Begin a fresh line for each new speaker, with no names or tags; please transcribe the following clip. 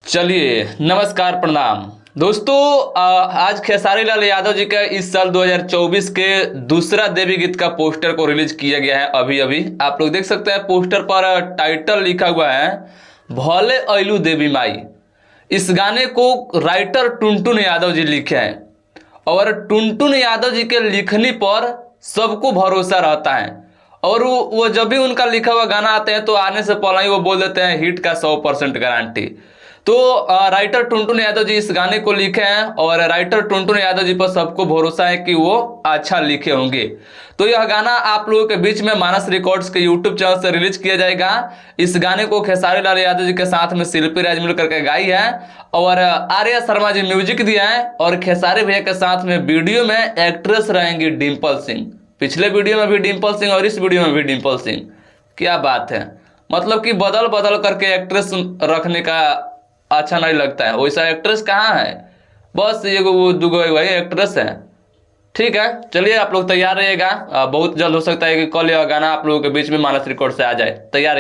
चलिए नमस्कार प्रणाम दोस्तों। आज खेसारी लाल यादव जी का इस साल 2024 के दूसरा देवी गीत का पोस्टर को रिलीज किया गया है। अभी अभी आप लोग देख सकते हैं पोस्टर पर टाइटल लिखा हुआ है भोले ऐलू देवी माई। इस गाने को राइटर टुनटुन यादव जी लिखे हैं और टुनटुन यादव जी के लिखनी पर सबको भरोसा रहता है और वो जब भी उनका लिखा हुआ गाना आते हैं तो आने से पहले ही वो बोल देते हैं हिट का 100% गारंटी। तो राइटर टुनटुन यादव जी इस गाने को लिखे हैं और राइटर टुनटुन यादव जी पर सबको भरोसा है कि वो अच्छा लिखे होंगे। तो यह गाना आप लोगों के बीच में मानस रिकॉर्ड्स के यूट्यूब चैनल से रिलीज किया जाएगा। इस गाने को खेसारी लाल यादव जी के साथ में शिल्पी राज मिलकर के गाई है और आर्या शर्मा जी म्यूजिक दिया है और खेसारी भैया के साथ में वीडियो में एक्ट्रेस रहेंगी डिम्पल सिंह। पिछले वीडियो में भी डिम्पल सिंह और इस वीडियो में भी डिम्पल सिंह। क्या बात है, मतलब कि बदल बदल करके एक्ट्रेस रखने का अच्छा नहीं लगता है। वैसा एक्ट्रेस कहाँ है, बस ये वो दुगो वही एक्ट्रेस है। ठीक है, चलिए आप लोग तैयार रहिएगा। बहुत जल्द हो सकता है कि कल यह गाना आप लोगों के बीच में मानस रिकॉर्ड से आ जाए। तैयार